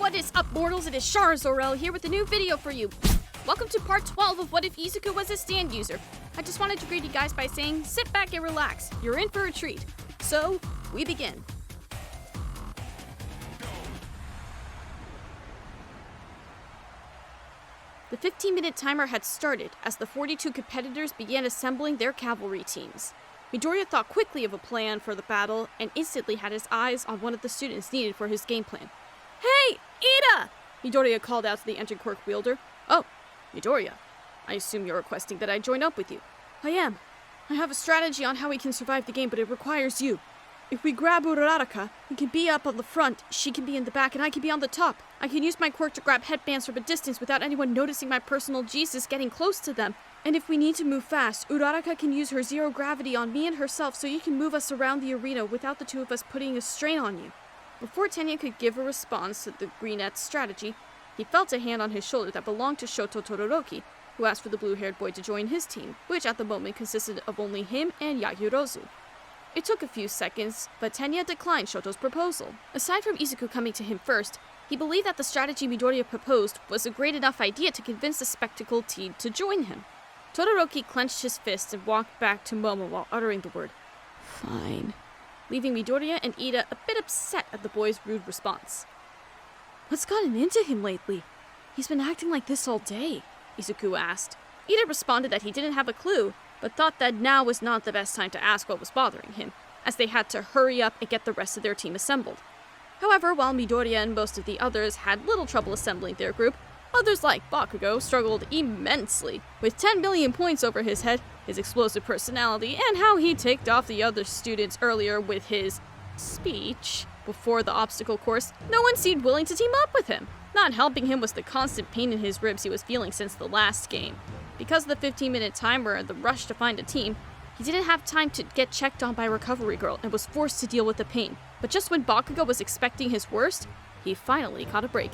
What is up, mortals? It is zor-el here with a new video for you. Welcome to part 12 of What If Izuku Was a Stand User. I just wanted to greet you guys by saying, sit back and relax. You're in for a treat. So, we begin. The 15-minute timer had started as the 42 competitors began assembling their cavalry teams. Midoriya thought quickly of a plan for the battle and instantly had his eyes on one of the students needed for his game plan. "Hey, Ida!" Midoriya called out to the entered quirk wielder. "Oh, Midoriya, I assume you're requesting that I join up with you." "I am. I have a strategy on how we can survive the game, but it requires you. If we grab Uraraka, we can be up on the front, she can be in the back, and I can be on the top. I can use my quirk to grab headbands from a distance without anyone noticing my personal Jesus getting close to them. And if we need to move fast, Uraraka can use her zero gravity on me and herself so you can move us around the arena without the two of us putting a strain on you." Before Tenya could give a response to the brunette's strategy, he felt a hand on his shoulder that belonged to Shoto Todoroki, who asked for the blue-haired boy to join his team, which at the moment consisted of only him and Yagyorozu. It took a few seconds, but Tenya declined Shoto's proposal. Aside from Izuku coming to him first, he believed that the strategy Midoriya proposed was a great enough idea to convince the spectacled team to join him. Todoroki clenched his fists and walked back to Momo while uttering the word, "Fine," leaving Midoriya and Ida a bit upset at the boy's rude response. "What's gotten into him lately? He's been acting like this all day," Izuku asked. Ida responded that he didn't have a clue, but thought that now was not the best time to ask what was bothering him, as they had to hurry up and get the rest of their team assembled. However, while Midoriya and most of the others had little trouble assembling their group, others like Bakugo struggled immensely. With 10 million points over his head, his explosive personality, and how he ticked off the other students earlier with his speech before the obstacle course, no one seemed willing to team up with him. Not helping him was the constant pain in his ribs he was feeling since the last game. Because of the 15-minute timer and the rush to find a team, he didn't have time to get checked on by Recovery Girl and was forced to deal with the pain. But just when Bakugo was expecting his worst, he finally caught a break.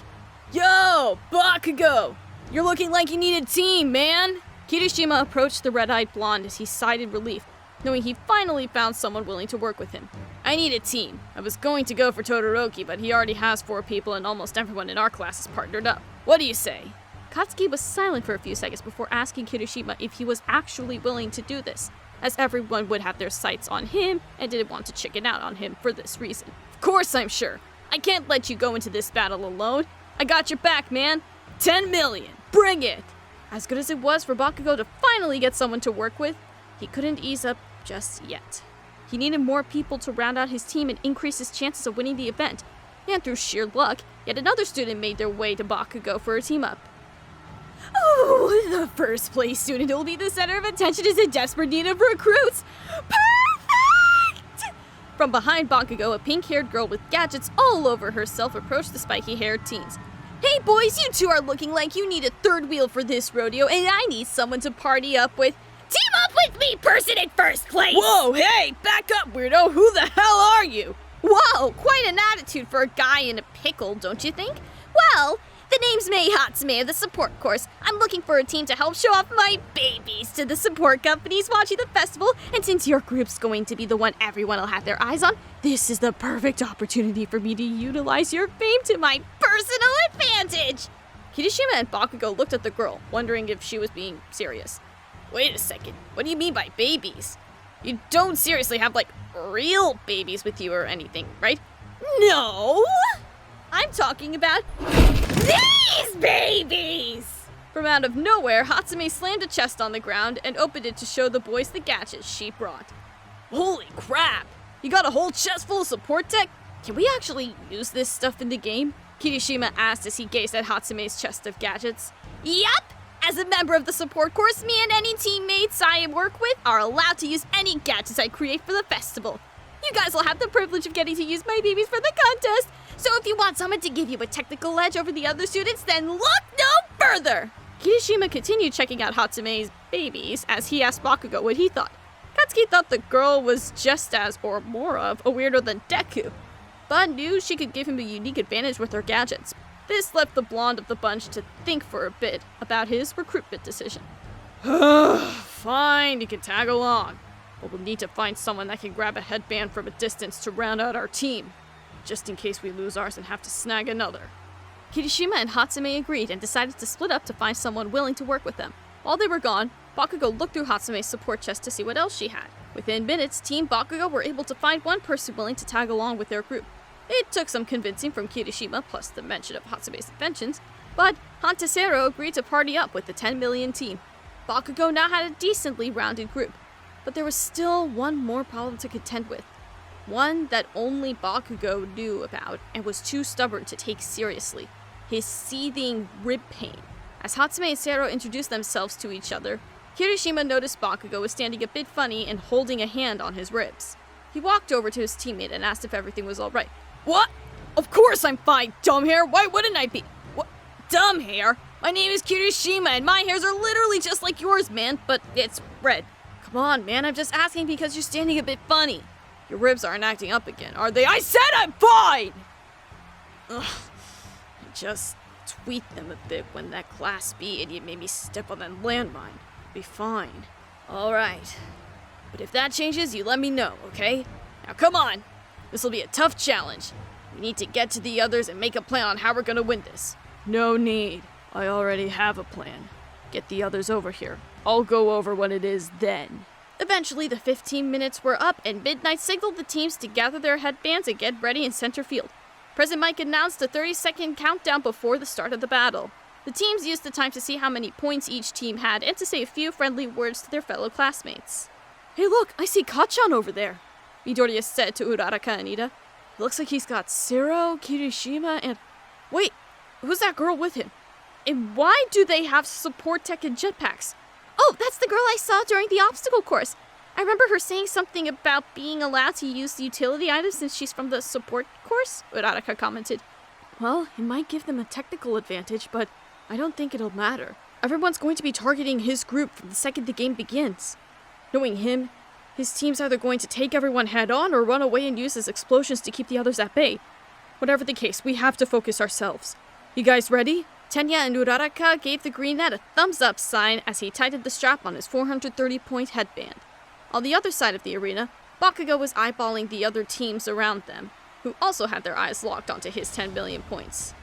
"Yo, Bakugo! You're looking like you need a team, man!" Kirishima approached the red-eyed blonde as he sighed in relief, knowing he finally found someone willing to work with him. "I need a team. I was going to go for Todoroki, but he already has 4 people and almost everyone in our class is partnered up. What do you say?" Katsuki was silent for a few seconds before asking Kirishima if he was actually willing to do this, as everyone would have their sights on him and didn't want to chicken out on him for this reason. "Of course I'm sure. I can't let you go into this battle alone. I got your back, man. 10 million. Bring it!" As good as it was for Bakugo to finally get someone to work with, he couldn't ease up just yet. He needed more people to round out his team and increase his chances of winning the event. And through sheer luck, yet another student made their way to Bakugo for a team-up. "Oh, the first place student who will be the center of attention is in desperate need of recruits. Perfect!" From behind Bakugo, a pink-haired girl with gadgets all over herself approached the spiky-haired teens. "Hey boys, you two are looking like you need a third wheel for this rodeo, and I need someone to party up with. Team up with me, person in first place!" "Whoa, hey, back up, weirdo! Who the hell are you?" "Whoa, quite an attitude for a guy in a pickle, don't you think? Well, the name's Mei Hatsume of the support course. I'm looking for a team to help show off my babies to the support companies watching the festival, and since your group's going to be the one everyone will have their eyes on, this is the perfect opportunity for me to utilize your fame to my personal advantage." Kirishima and Bakugo looked at the girl, wondering if she was being serious. "Wait a second, what do you mean by babies? You don't seriously have, like, real babies with you or anything, right?" "No! I'm talking about these babies!" From out of nowhere, Hatsume slammed a chest on the ground and opened it to show the boys the gadgets she brought. "Holy crap! You got a whole chest full of support tech? Can we actually use this stuff in the game?" Kirishima asked as he gazed at Hatsume's chest of gadgets. "Yup! As a member of the support course, me and any teammates I work with are allowed to use any gadgets I create for the festival. You guys will have the privilege of getting to use my babies for the contest, so if you want someone to give you a technical edge over the other students, then look no further!" Kirishima continued checking out Hatsume's babies as he asked Bakugo what he thought. Katsuki thought the girl was just as, or more of, a weirdo than Deku, but knew she could give him a unique advantage with her gadgets. This left the blonde of the bunch to think for a bit about his recruitment decision. "Fine, you can tag along, but we'll need to find someone that can grab a headband from a distance to round out our team, just in case we lose ours and have to snag another." Kirishima and Hatsume agreed and decided to split up to find someone willing to work with them. While they were gone, Bakugo looked through Hatsume's support chest to see what else she had. Within minutes, Team Bakugo were able to find one person willing to tag along with their group. It took some convincing from Kirishima, plus the mention of Hatsume's inventions, but Hantasero agreed to party up with the 10 million team. Bakugo now had a decently rounded group, but there was still one more problem to contend with. One that only Bakugo knew about and was too stubborn to take seriously. His seething rib pain. As Hatsume and Sero introduced themselves to each other, Kirishima noticed Bakugo was standing a bit funny and holding a hand on his ribs. He walked over to his teammate and asked if everything was alright. What? Of course I'm fine, dumbhair! Why wouldn't I be? What? Dumbhair? My name is Kirishima and my hairs are literally just like yours, man, but it's red. Come on, man, I'm just asking because you're standing a bit funny. Your ribs aren't acting up again, are they? I said I'm fine! Ugh. I just tweaked them a bit when that Class B idiot made me step on that landmine. Be fine. Alright. But if that changes, you let me know, okay? Now come on! This'll be a tough challenge. We need to get to the others and make a plan on how we're gonna win this. No need. I already have a plan. Get the others over here. I'll go over what it is then. Eventually, the 15 minutes were up and Midnight signaled the teams to gather their headbands and get ready in center field. President Mike announced a 30-second countdown before the start of the battle. The teams used the time to see how many points each team had and to say a few friendly words to their fellow classmates. Hey look, I see Kachan over there, Midoriya said to Uraraka and Ida. Looks like he's got Sero, Kirishima, and... Wait, who's that girl with him? And why do they have support tech and jetpacks? Oh, that's the girl I saw during the obstacle course. I remember her saying something about being allowed to use the utility items since she's from the support course, Uraraka commented. Well, it might give them a technical advantage, but I don't think it'll matter. Everyone's going to be targeting his group from the second the game begins. Knowing him, his team's either going to take everyone head-on or run away and use his explosions to keep the others at bay. Whatever the case, we have to focus ourselves. You guys ready? Tenya and Uraraka gave the green net a thumbs-up sign as he tightened the strap on his 430-point headband. On the other side of the arena, Bakugo was eyeballing the other teams around them, who also had their eyes locked onto his 10 million points.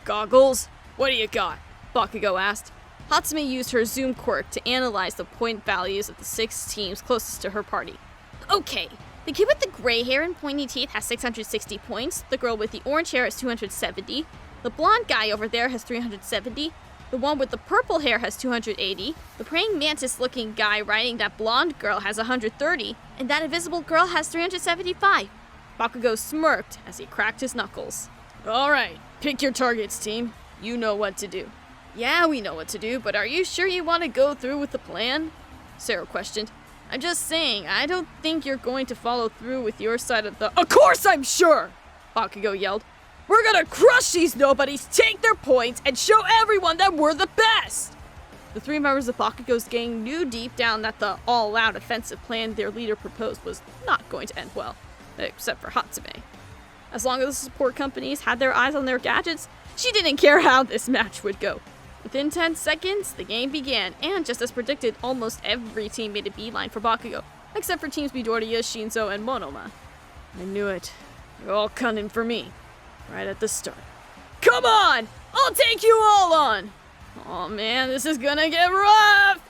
Goggles? What do you got? Bakugo asked. Hatsume used her zoom quirk to analyze the point values of the 6 teams closest to her party. Okay, the kid with the gray hair and pointy teeth has 660 points, the girl with the orange hair has 270, the blonde guy over there has 370, the one with the purple hair has 280, the praying mantis-looking guy riding that blonde girl has 130, and that invisible girl has 375. Bakugo smirked as he cracked his knuckles. Alright, pick your targets, team. You know what to do. Yeah, we know what to do, but are you sure you want to go through with the plan? Sero questioned. I'm just saying, I don't think you're going to follow through with your side of the— Of course I'm sure! Bakugo yelled. We're gonna crush these nobodies, take their points, and show everyone that we're the best! The 3 members of Bakugo's gang knew deep down that the all-out offensive plan their leader proposed was not going to end well, except for Hatsume. As long as the support companies had their eyes on their gadgets, she didn't care how this match would go. Within 10 seconds, the game began, and just as predicted, almost every team made a beeline for Bakugo, except for teams Midoriya, Shinzo, and Monoma. I knew it. You're all cunning for me. Right at the start. Come on! I'll take you all on! Aw man, this is gonna get rough!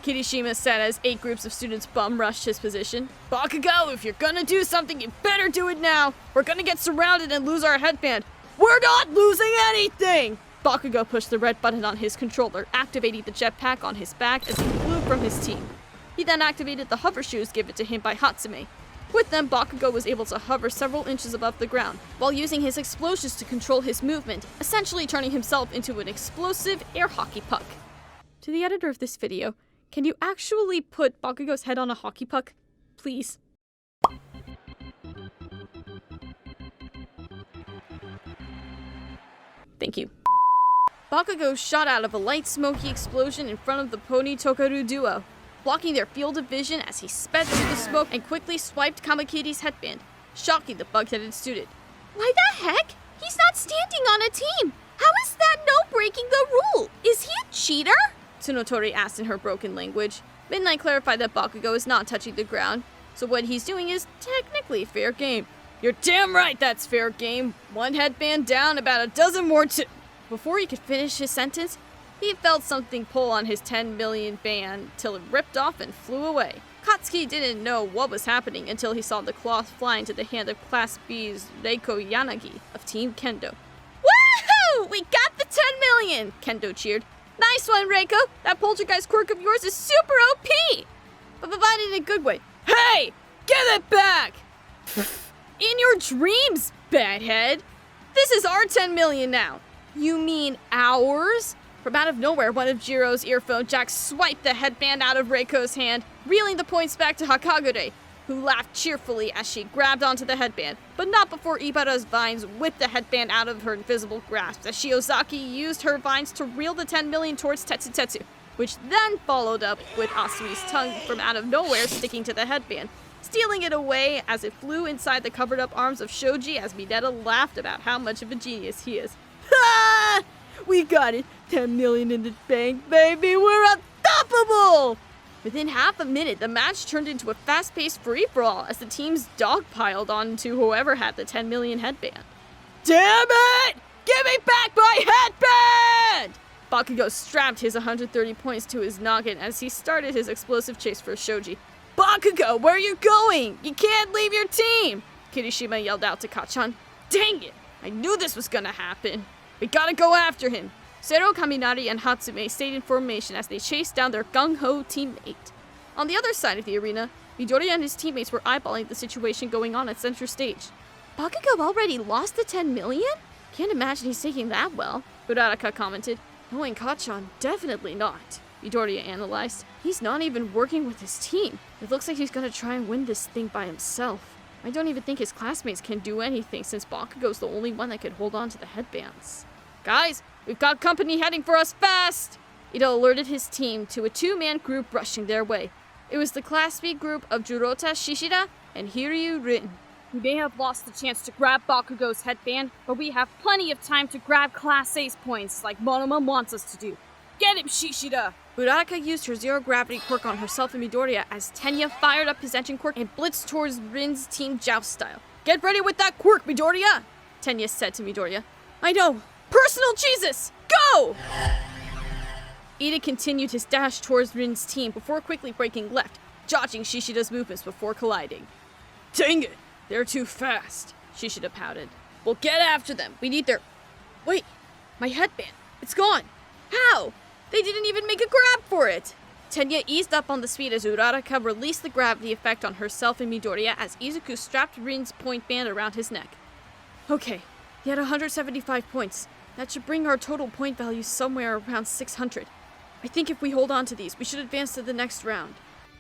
Kirishima said as 8 groups of students bum-rushed his position. Bakugo, if you're gonna do something, you better do it now! We're gonna get surrounded and lose our headband! We're not losing anything! Bakugo pushed the red button on his controller, activating the jetpack on his back as he flew from his team. He then activated the hover shoes given to him by Hatsume. With them, Bakugo was able to hover several inches above the ground, while using his explosions to control his movement, essentially turning himself into an explosive air hockey puck. To the editor of this video, can you actually put Bakugo's head on a hockey puck? Please. Thank you. Bakugo shot out of a light smoky explosion in front of the Pony Tokaru duo, blocking their field of vision as he sped through the smoke and quickly swiped Kamakiri's headband, shocking the bug-headed student. Why the heck? He's not standing on a team! How is that no breaking the rule? Is he a cheater? Tsunotori asked in her broken language. Midnight clarified that Bakugo is not touching the ground, so what he's doing is technically fair game. You're damn right that's fair game. 1 headband down, about a dozen more to— Before he could finish his sentence, he felt something pull on his 10 million band till it ripped off and flew away. Katsuki didn't know what was happening until he saw the cloth fly into the hand of Class B's Reiko Yanagi of Team Kendo. Woohoo! We got the 10 million! Kendo cheered. Nice one, Reiko! That poltergeist quirk of yours is super OP! But in a good way. Hey! Give it back! In your dreams, badhead! This is our 10 million now! You mean ours? From out of nowhere, one of Jiro's earphone jacks swiped the headband out of Reiko's hand, reeling the points back to Hakagure, who laughed cheerfully as she grabbed onto the headband, but not before Ibara's vines whipped the headband out of her invisible grasp as Shiozaki used her vines to reel the 10 million towards Tetsu, which then followed up with Asui's tongue from out of nowhere sticking to the headband, stealing it away as it flew inside the covered-up arms of Shoji as Mineta laughed about how much of a genius he is. Ha! We got it! 10 million in the bank, baby! We're unstoppable! Within half a minute, the match turned into a fast-paced free-for-all as the teams dogpiled onto whoever had the 10 million headband. Damn it! Give me back my headband! Bakugo strapped his 130 points to his noggin as he started his explosive chase for Shoji. Bakugo, where are you going? You can't leave your team! Kirishima yelled out to Kachan. Dang it! I knew this was gonna happen. We gotta go after him! Zero, Kaminari, and Hatsume stayed in formation as they chased down their gung-ho teammate. On the other side of the arena, Midoriya and his teammates were eyeballing the situation going on at center stage. Bakugo already lost the 10 million? Can't imagine he's taking that well, Uraraka commented. Knowing Kachan, definitely not, Midoriya analyzed. He's not even working with his team. It looks like he's gonna try and win this thing by himself. I don't even think his classmates can do anything since Bakugo's the only one that could hold on to the headbands. Guys, we've got company heading for us fast! Ito alerted his team to a two-man group rushing their way. It was the Class B group of Jurota Shishida and Hiryu Rin. We may have lost the chance to grab Bakugo's headband, but we have plenty of time to grab Class A's points like Monoma wants us to do. Get him, Shishida! Uraraka used her zero-gravity quirk on herself and Midoriya as Tenya fired up his engine quirk and blitzed towards Rin's team joust style. Get ready with that quirk, Midoriya! Tenya said to Midoriya. I know! Personal Jesus! Go! Ida continued his dash towards Rin's team before quickly breaking left, dodging Shishida's movements before colliding. Dang it! They're too fast, Shishida pouted. We'll get after them. We need their... Wait, my headband. It's gone. How? They didn't even make a grab for it. Tenya eased up on the speed as Uraraka released the gravity effect on herself and Midoriya as Izuku strapped Rin's point band around his neck. Okay, he had 175 points. That should bring our total point value somewhere around 600. I think if we hold on to these, we should advance to the next round.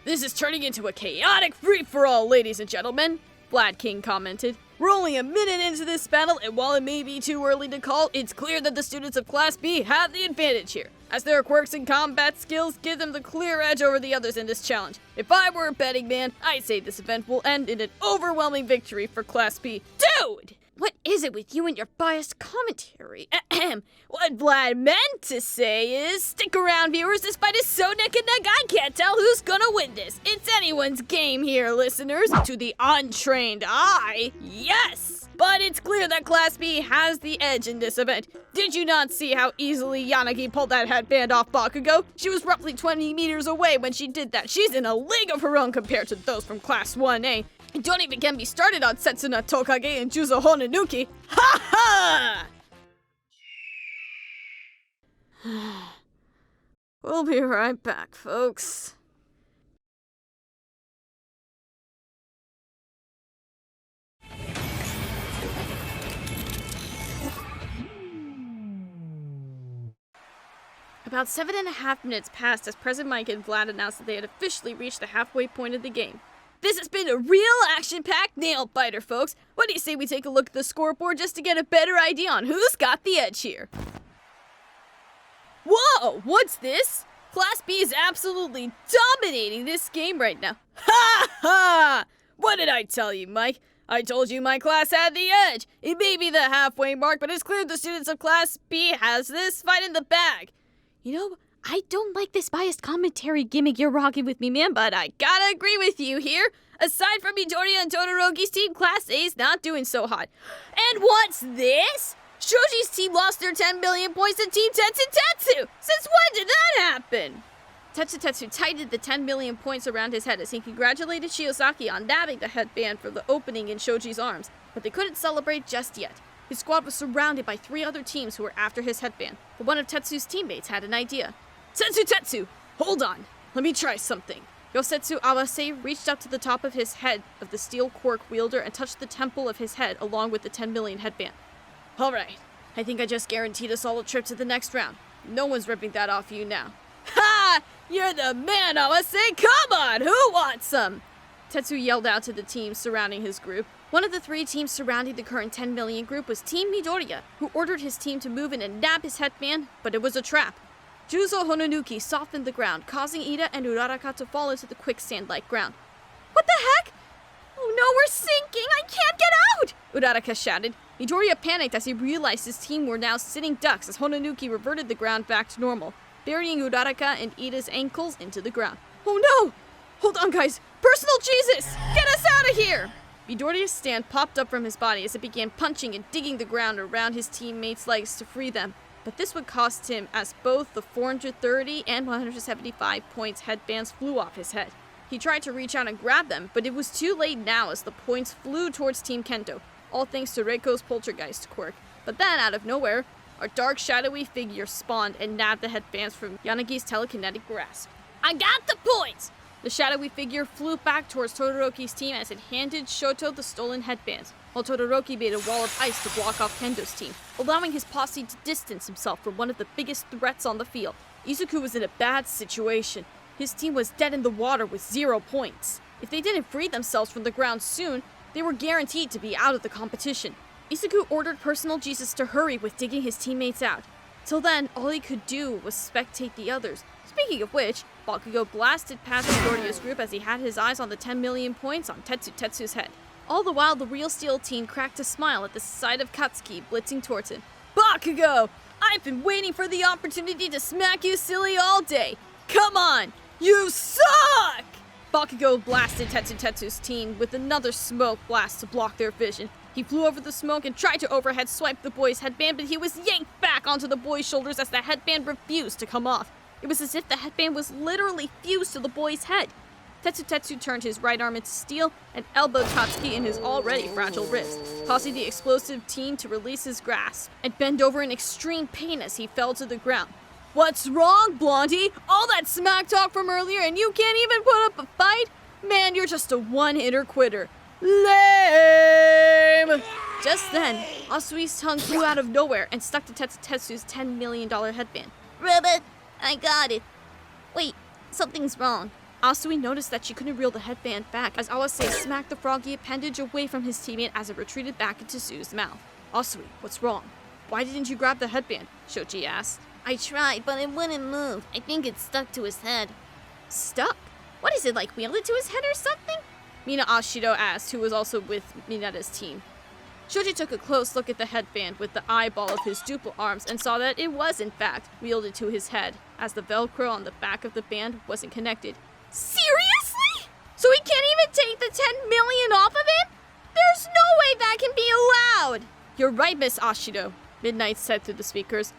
This is turning into a chaotic free-for-all, ladies and gentlemen, Vlad King commented. We're only a minute into this battle, and while it may be too early to call, it's clear that the students of Class B have the advantage here, as their quirks and combat skills give them the clear edge over the others in this challenge. If I were a betting man, I'd say this event will end in an overwhelming victory for Class B. Dude! What is it with you and your biased commentary? Ahem. What Vlad meant to say is, stick around, viewers. Despite his so neck and neck, I can't tell who's gonna win this. It's anyone's game here, listeners. To the untrained eye, yes! But it's clear that Class B has the edge in this event. Did you not see how easily Yanagi pulled that headband off Bakugo? She was roughly 20 meters away when she did that. She's in a league of her own compared to those from Class 1A. And don't even get me started on Setsuna Tokage and Juzo Honanuki. Ha ha! We'll be right back, folks. About 7.5 minutes passed as President Mike and Vlad announced that they had officially reached the halfway point of the game. This has been a real action-packed nail-biter, folks. What do you say we take a look at the scoreboard just to get a better idea on who's got the edge here? Whoa, what's this? Class B is absolutely dominating this game right now. Ha ha! What did I tell you, Mike? I told you my class had the edge. It may be the halfway mark, but it's clear the students of Class B has this fight in the bag. You know, I don't like this biased commentary gimmick you're rocking with me, man, but I gotta agree with you here. Aside from Midoriya and Todoroki's team, Class A's not doing so hot. And what's this? Shoji's team lost their 10 million points to Team Tetsu! Since when did that happen? Tetsu tightened the 10 million points around his head as he congratulated Shiozaki on nabbing the headband for the opening in Shoji's arms, but they couldn't celebrate just yet. His squad was surrounded by 3 other teams who were after his headband, but one of Tetsu's teammates had an idea. Tetsu! Hold on! Let me try something. Yosetsu Awase reached up to the top of his head of the steel quirk wielder and touched the temple of his head along with the 10 million headband. Alright, I think I just guaranteed us all a trip to the next round. No one's ripping that off you now. Ha! You're the man, Awase! Come on! Who wants some? Tetsu yelled out to the teams surrounding his group. One of the 3 teams surrounding the current 10 million group was Team Midoriya, who ordered his team to move in and nab his headband, but it was a trap. Juzo Hononuki softened the ground, causing Ida and Uraraka to fall into the quicksand-like ground. What the heck? Oh no, we're sinking! I can't get out! Uraraka shouted. Midoriya panicked as he realized his team were now sitting ducks as Hononuki reverted the ground back to normal, burying Uraraka and Ida's ankles into the ground. Oh no! Hold on, guys! Personal Jesus! Get us out of here! Midoriya's stand popped up from his body as it began punching and digging the ground around his teammates' legs to free them. But this would cost him as both the 430 and 175 points headbands flew off his head. He tried to reach out and grab them, but it was too late now as the points flew towards Team Kendo, all thanks to Reiko's poltergeist quirk. But then, out of nowhere, a dark, shadowy figure spawned and nabbed the headbands from Yanagi's telekinetic grasp. I got the points! The shadowy figure flew back towards Todoroki's team as it handed Shoto the stolen headbands, while Todoroki made a wall of ice to block off Kendo's team, allowing his posse to distance himself from one of the biggest threats on the field. Izuku was in a bad situation. His team was dead in the water with 0 points. If they didn't free themselves from the ground soon, they were guaranteed to be out of the competition. Izuku ordered Personal Jesus to hurry with digging his teammates out. Till then, all he could do was spectate the others. Speaking of which, Bakugo blasted past Midoriya's group as he had his eyes on the 10 million points on Tetsu's head. All the while, the Real Steel team cracked a smile at the sight of Katsuki blitzing towards him. Bakugo! I've been waiting for the opportunity to smack you silly all day! Come on! You suck! Bakugo blasted Tetsu's team with another smoke blast to block their vision. He flew over the smoke and tried to overhead swipe the boy's headband, but he was yanked back onto the boy's shoulders as the headband refused to come off. It was as if the headband was literally fused to the boy's head. Tetsu turned his right arm into steel and elbowed Katsuki in his already fragile wrist, causing the explosive team to release his grasp and bend over in extreme pain as he fell to the ground. What's wrong, Blondie? All that smack talk from earlier and you can't even put up a fight? Man, you're just a one-hitter quitter. Lame! Just then, Asui's tongue flew out of nowhere and stuck to Tetsu's $10 million headband. Ribbit, I got it. Wait, something's wrong. Asui noticed that she couldn't reel the headband back as Awase smacked the froggy appendage away from his teammate as it retreated back into Sue's mouth. Asui, what's wrong? Why didn't you grab the headband? Shoji asked. I tried, but it wouldn't move. I think it's stuck to his head. Stuck? What is it, like welded to his head or something? Mina Ashido asked, who was also with Mineta's team. Shoji took a close look at the headband with the eyeball of his duple arms and saw that it was, in fact, wielded to his head, as the Velcro on the back of the band wasn't connected. Seriously? So he can't even take the 10 million off of him? There's no way that can be allowed! You're right, Miss Ashido, Midnight said through the speakers.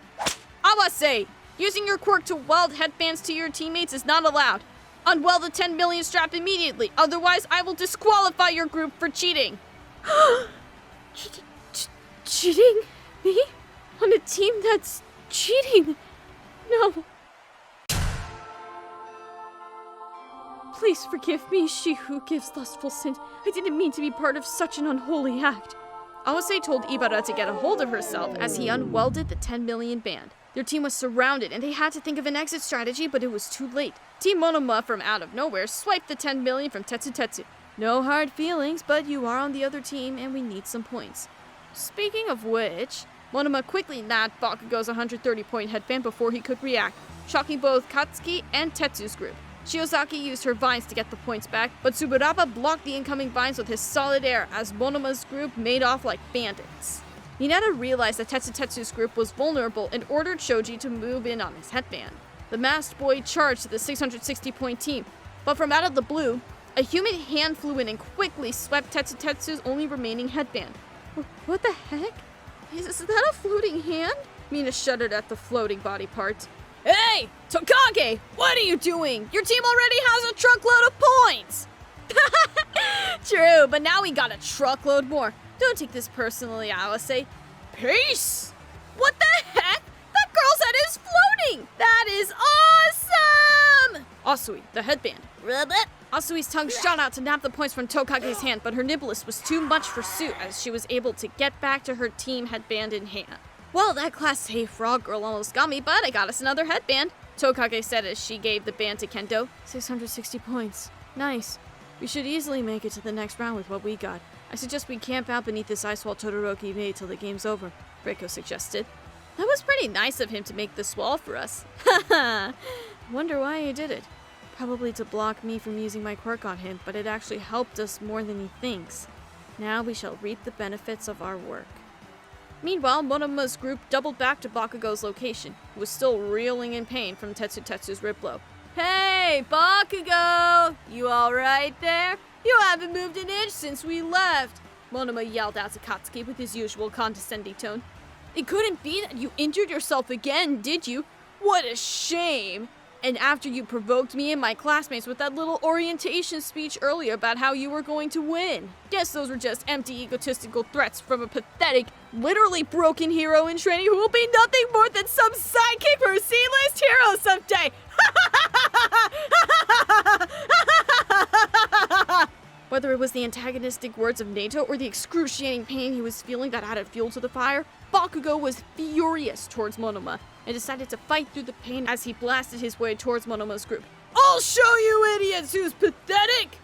Awase! Using your quirk to weld headbands to your teammates is not allowed. Unweld the 10 million strap immediately, otherwise I will disqualify your group for cheating. Cheating? Me? On a team that's cheating? No. Please forgive me, she who gives lustful sin. I didn't mean to be part of such an unholy act. Awase told Ibara to get a hold of herself as he unwelded the 10 million band. Their team was surrounded and they had to think of an exit strategy, but it was too late. Team Monoma from out of nowhere swiped the 10 million from Tetsu. No hard feelings, but you are on the other team and we need some points. Speaking of which, Monoma quickly nabbed Bakugo's 130-point headband before he could react, shocking both Katsuki and Tetsu's group. Shiozaki used her vines to get the points back, but Tsuburaba blocked the incoming vines with his solid air as Monoma's group made off like bandits. Mineta realized that Tetsu's group was vulnerable and ordered Shoji to move in on his headband. The masked boy charged the 660-point team, but from out of the blue, a human hand flew in and quickly swept Tetsu's only remaining headband. What the heck? Is that a floating hand? Mina shuddered at the floating body part. Hey! Tokage! What are you doing? Your team already has a truckload of points! True, but now we got a truckload more. Don't take this personally, Alice. Peace! What the heck? That girl's head is floating! That is awesome! Asui, the headband. Ribbit. Asui's tongue shot out to nab the points from Tokage's hand, but her nibblest was too much for Sue as she was able to get back to her team headband in hand. Well, that Class A frog girl almost got me, but I got us another headband, Tokage said as she gave the band to Kendo. 660 points. Nice. We should easily make it to the next round with what we got. I suggest we camp out beneath this ice wall Todoroki made till the game's over, Reiko suggested. That was pretty nice of him to make this wall for us. Haha. Wonder why he did it. Probably to block me from using my quirk on him, but it actually helped us more than he thinks. Now we shall reap the benefits of our work. Meanwhile, Monoma's group doubled back to Bakugo's location, who was still reeling in pain from Tetsu's rib blow. Hey, Bakugo! You alright there? You haven't moved an inch since we left! Monoma yelled out to Katsuki with his usual condescending tone. It couldn't be that you injured yourself again, did you? What a shame! And after you provoked me and my classmates with that little orientation speech earlier about how you were going to win. Guess those were just empty egotistical threats from a pathetic, literally broken hero in training who will be nothing more than some sidekick for a C-list hero someday! Whether it was the antagonistic words of Nato or the excruciating pain he was feeling that added fuel to the fire, Bakugo was furious towards Monoma and decided to fight through the pain as he blasted his way towards Monoma's group. I'll show you idiots who's pathetic!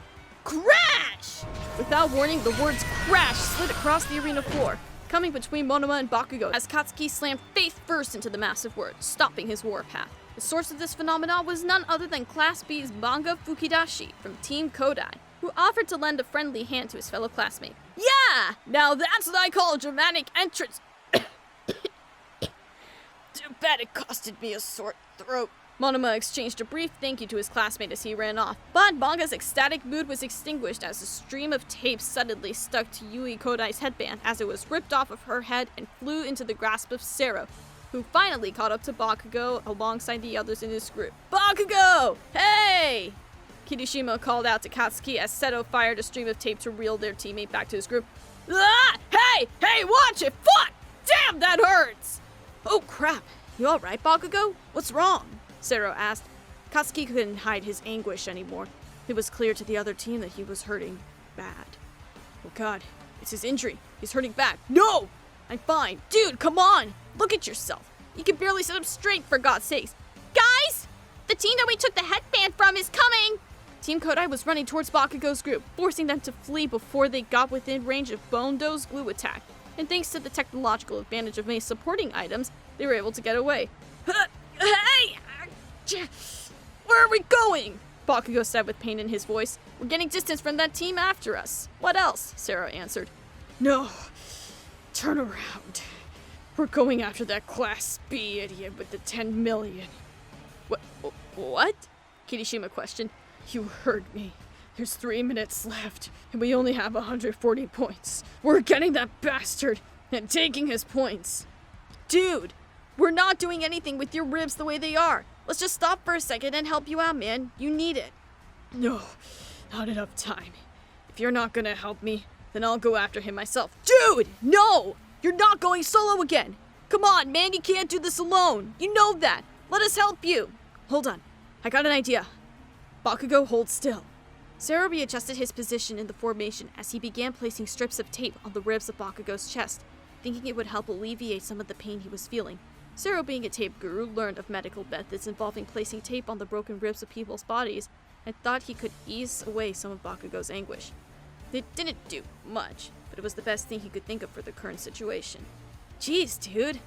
Crash! Without warning, the words crash slid across the arena floor, coming between Monoma and Bakugo as Katsuki slammed face first into the massive word, stopping his warpath. The source of this phenomenon was none other than Class B's Manga Fukidashi from Team Kodai, who offered to lend a friendly hand to his fellow classmate. Yeah! Now that's what I call a dramatic entrance. Too bad it costed me a sore throat. Monoma exchanged a brief thank you to his classmate as he ran off, but Manga's ecstatic mood was extinguished as a stream of tape suddenly stuck to Yui Kodai's headband as it was ripped off of her head and flew into the grasp of Sero, who finally caught up to Bakugo alongside the others in his group. Bakugo! Hey! Kirishima called out to Katsuki as Seto fired a stream of tape to reel their teammate back to his group. Ah! Hey! Hey, watch it! Fuck! Damn, that hurts! Oh crap, you alright, Bakugo? What's wrong? Sero asked. Katsuki couldn't hide his anguish anymore. It was clear to the other team that he was hurting bad. Oh god, it's his injury. He's hurting bad. No! I'm fine. Dude, come on! Look at yourself. You can barely sit up straight, for God's sakes. Guys! The team that we took the headband from is coming! Team Kodai was running towards Bakugo's group, forcing them to flee before they got within range of Bondo's glue attack. And thanks to the technological advantage of Mei's supporting items, they were able to get away. Hey! Where are we going? Bakugo said with pain in his voice. We're getting distance from that team after us. What else? Sarah answered. No. Turn around. We're going after that Class B idiot with the 10 million. What? Kirishima questioned. You heard me. There's 3 minutes left, and we only have 140 points. We're getting that bastard and taking his points. Dude, we're not doing anything with your ribs the way they are. Let's just stop for a second and help you out, man. You need it. No, not enough time. If you're not gonna help me, then I'll go after him myself. Dude, no! You're not going solo again. Come on, man, you can't do this alone. You know that. Let us help you. Hold on, I got an idea. Bakugo, hold still. Sero readjusted his position in the formation as he began placing strips of tape on the ribs of Bakugo's chest, thinking it would help alleviate some of the pain he was feeling. Sero, being a tape guru, learned of medical methods involving placing tape on the broken ribs of people's bodies and thought he could ease away some of Bakugo's anguish. It didn't do much, but it was the best thing he could think of for the current situation. Jeez, dude. I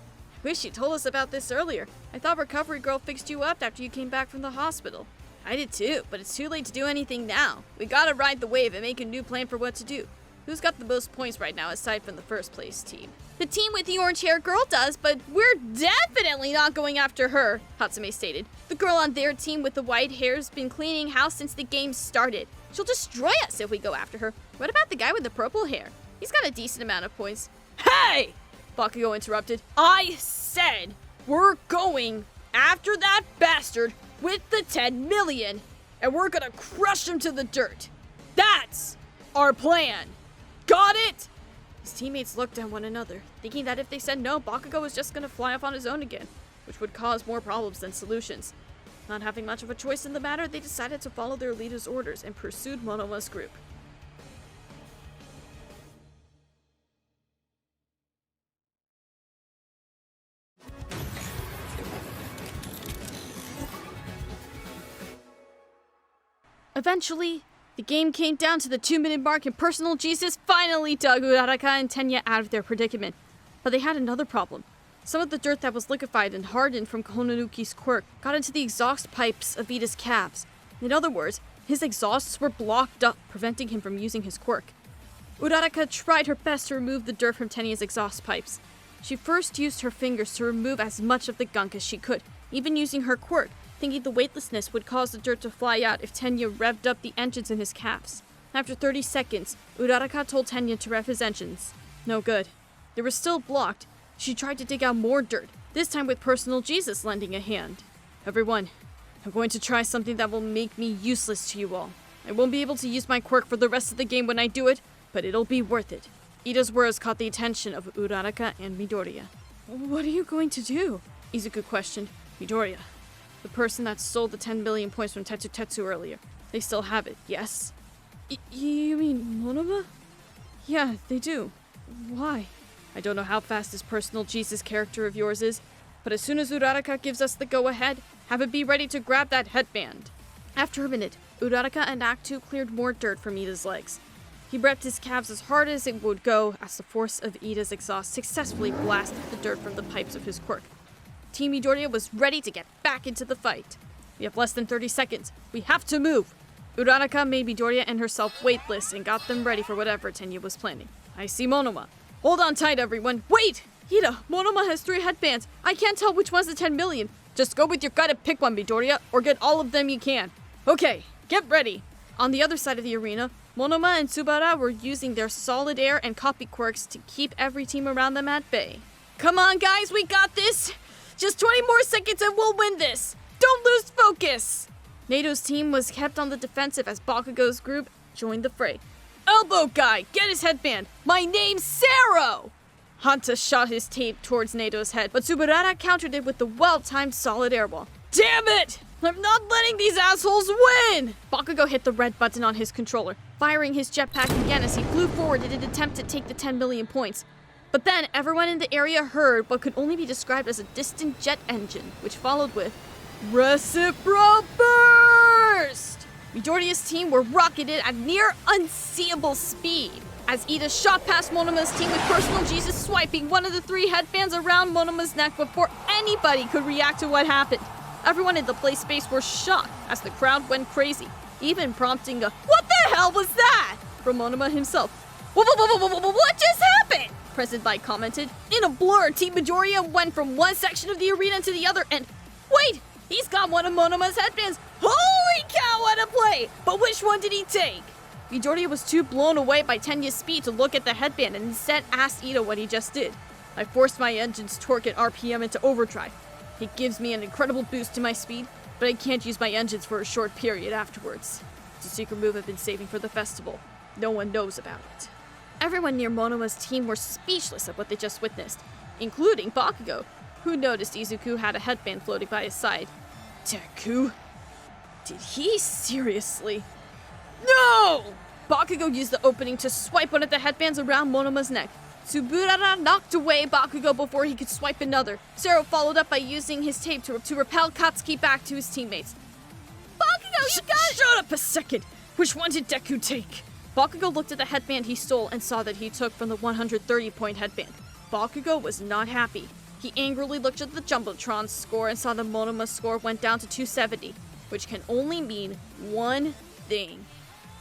wish you told us about this earlier. I thought Recovery Girl fixed you up after you came back from the hospital. I did too, but it's too late to do anything now. We gotta ride the wave and make a new plan for what to do. Who's got the most points right now aside from the first place team? The team with the orange hair girl does, but we're definitely not going after her, Hatsume stated. The girl on their team with the white hair's been cleaning house since the game started. She'll destroy us if we go after her. What about the guy with the purple hair? He's got a decent amount of points. Hey! Bakugo interrupted. I said we're going after that bastard with the 10 million, and we're gonna crush him to the dirt. That's our plan. Got it? His teammates looked at one another, thinking that if they said no, Bakugo was just gonna fly off on his own again, which would cause more problems than solutions. Not having much of a choice in the matter, they decided to follow their leader's orders and pursued Monoma's group. Eventually, the game came down to the 2-minute mark and Personal Jesus finally dug Uraraka and Tenya out of their predicament. But they had another problem. Some of the dirt that was liquefied and hardened from Kononuki's quirk got into the exhaust pipes of Ida's calves. In other words, his exhausts were blocked up, preventing him from using his quirk. Uraraka tried her best to remove the dirt from Tenya's exhaust pipes. She first used her fingers to remove as much of the gunk as she could, even using her quirk, thinking the weightlessness would cause the dirt to fly out if Tenya revved up the engines in his calves. After 30 seconds, Uraraka told Tenya to rev his engines. No good. They were still blocked. She tried to dig out more dirt, this time with Personal Jesus lending a hand. Everyone, I'm going to try something that will make me useless to you all. I won't be able to use my quirk for the rest of the game when I do it, but it'll be worth it. Ida's words caught the attention of Uraraka and Midoriya. What are you going to do? Izuku questioned. Midoriya, the person that stole the 10 million points from Tetsu earlier. They still have it, yes? You mean Monoma? Yeah, they do. Why? I don't know how fast this Personal Jesus character of yours is, but as soon as Uraraka gives us the go-ahead, have it be ready to grab that headband. After a minute, Uraraka and Act 2 cleared more dirt from Ida's legs. He revved his calves as hard as it would go as the force of Ida's exhaust successfully blasted the dirt from the pipes of his quirk. Team Midoriya was ready to get back into the fight. We have less than 30 seconds. We have to move. Uraraka made Midoriya and herself weightless and got them ready for whatever Tenya was planning. I see Monoma. Hold on tight, everyone. Wait! Ida, Monoma has 3 headbands. I can't tell which one's the 10 million. Just go with your gut and pick one, Midoriya, or get all of them you can. Okay, get ready. On the other side of the arena, Monoma and Tsubara were using their solid air and copy quirks to keep every team around them at bay. Come on, guys, we got this! Just 20 more seconds and we'll win this! Don't lose focus! Nato's team was kept on the defensive as Bakugo's group joined the fray. Elbow guy, get his headband! My name's Sero! Hanta shot his tape towards Nato's head, but Tsuburara countered it with the well-timed solid airball. Damn it! I'm not letting these assholes win! Bakugo hit the red button on his controller, firing his jetpack again as he flew forward in an attempt to take the 10 million points. But then everyone in the area heard what could only be described as a distant jet engine, which followed with Reciprocal Burst! Midoriya's team were rocketed at near unseeable speed, as Ida shot past Monoma's team with Personal Jesus swiping one of the 3 headbands around Monoma's neck before anybody could react to what happened. Everyone in the play space were shocked as the crowd went crazy, even prompting a "What the hell was that?" from Monoma himself. What just happened? Present Light commented. In a blur, Team Midoriya went from one section of the arena to the other and... Wait! He's got one of Monoma's headbands! Holy cow, what a play! But which one did he take? Midoriya was too blown away by Tenya's speed to look at the headband and instead asked Ida what he just did. I forced my engine's torque and RPM into overdrive. It gives me an incredible boost to my speed, but I can't use my engines for a short period afterwards. It's a secret move I've been saving for the festival. No one knows about it. Everyone near Monoma's team were speechless at what they just witnessed, including Bakugo, who noticed Izuku had a headband floating by his side. Deku? Did he seriously? No! Bakugo used the opening to swipe one of the headbands around Monoma's neck. Tsuburara knocked away Bakugo before he could swipe another. Zero followed up by using his tape to repel Katsuki back to his teammates. Bakugo, you got it! Shut up a second! Which one did Deku take? Bakugo looked at the headband he stole and saw that he took from the 130-point headband. Bakugo was not happy. He angrily looked at the Jumbotron's score and saw that Monoma's score went down to 270, which can only mean one thing.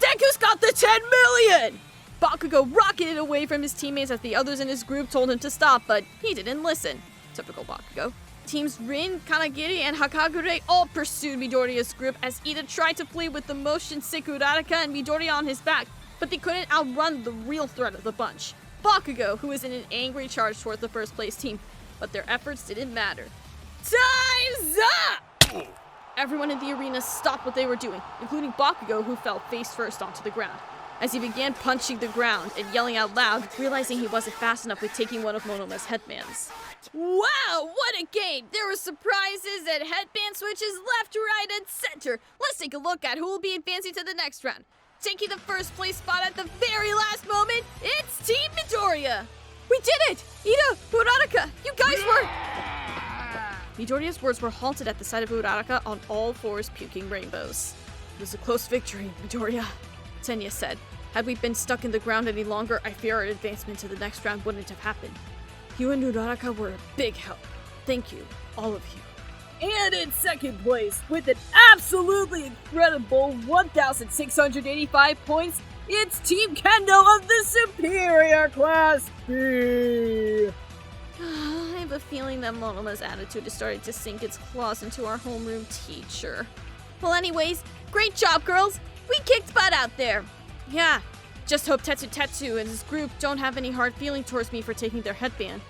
Deku's got the 10 million! Bakugo rocketed away from his teammates as the others in his group told him to stop, but he didn't listen. Typical Bakugo. Teams Rin, Kanagiri, and Hakagure all pursued Midoriya's group as Ida tried to flee with the motion sick Uraraka and Midoriya on his back, but they couldn't outrun the real threat of the bunch. Bakugo, who was in an angry charge toward the first place team, but their efforts didn't matter. Time's up! Everyone in the arena stopped what they were doing, including Bakugo, who fell face first onto the ground. As he began punching the ground and yelling out loud, realizing he wasn't fast enough with taking one of Monoma's headbands. Wow, what a game! There were surprises and headband switches left, right, and center. Let's take a look at who will be advancing to the next round. Taking the first place spot at the very last moment, it's Team Midoriya! We did it! Ida, Uraraka, you guys were... Midoriya's words were halted at the sight of Uraraka on all fours puking rainbows. It was a close victory, Midoriya, Tenya said. Had we been stuck in the ground any longer, I fear our advancement to the next round wouldn't have happened. You and Uraraka were a big help. Thank you, all of you. And in second place, with an absolutely incredible 1,685 points, it's Team Kendo of the Superior Class B! I have a feeling that Monoma's attitude is starting to sink its claws into our homeroom teacher. Well, anyways, great job, girls! We kicked butt out there! Yeah, just hope Tetsu and his group don't have any hard feeling towards me for taking their headband.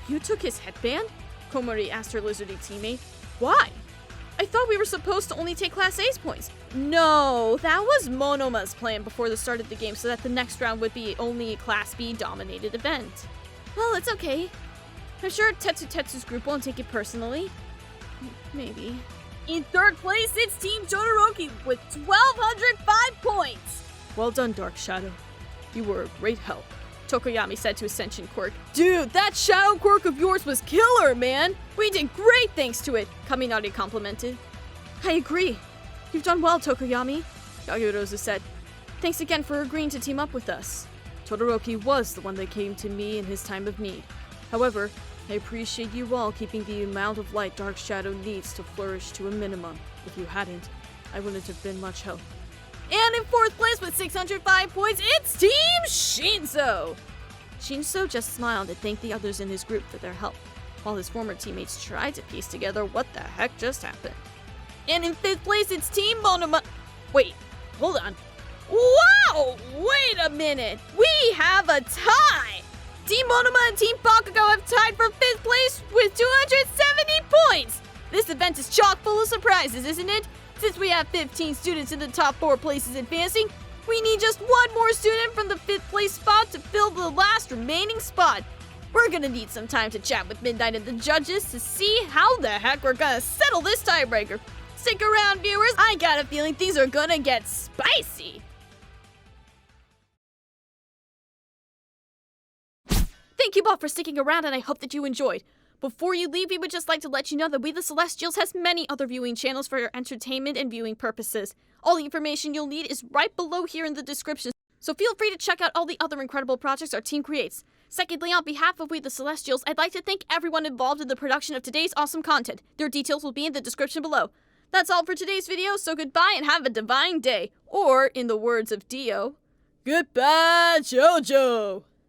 You took his headband? Komori asked her lizardy teammate. Why? I thought we were supposed to only take Class A's points. No, that was Monoma's plan before the start of the game so that the next round would be only a Class B dominated event. Well, it's okay. I'm sure Tetsu's group won't take it personally. Maybe. In third place, it's Team Todoroki with 1,205 points! Well done, Dark Shadow. You were a great help, Tokoyami said to Ascension Quirk. Dude, that Shadow Quirk of yours was killer, man! We did great thanks to it, Kaminari complimented. I agree. You've done well, Tokoyami, Yagyorozu said. Thanks again for agreeing to team up with us. Todoroki was the one that came to me in his time of need. However, I appreciate you all keeping the amount of light Dark Shadow needs to flourish to a minimum. If you hadn't, I wouldn't have been much help. And in fourth place with 605 points, it's Team Shinzo! Shinzo just smiled and thanked the others in his group for their help, while his former teammates tried to piece together what the heck just happened. And in fifth place, it's Team Monoma... Wait, hold on. Wow! Wait a minute! We have a tie! Team Monoma and Team Bakugo have tied for fifth place with 270 points! This event is chock full of surprises, isn't it? Since we have 15 students in the top 4 places advancing, we need just one more student from the 5th place spot to fill the last remaining spot. We're gonna need some time to chat with Midnight and the judges to see how the heck we're gonna settle this tiebreaker. Stick around, viewers. I got a feeling things are gonna get spicy. Thank you all for sticking around, and I hope that you enjoyed. Before you leave, we would just like to let you know that We the Celestials has many other viewing channels for your entertainment and viewing purposes. All the information you'll need is right below here in the description, so feel free to check out all the other incredible projects our team creates. Secondly, on behalf of We the Celestials, I'd like to thank everyone involved in the production of today's awesome content. Their details will be in the description below. That's all for today's video, so goodbye and have a divine day. Or, in the words of Dio, goodbye, JoJo!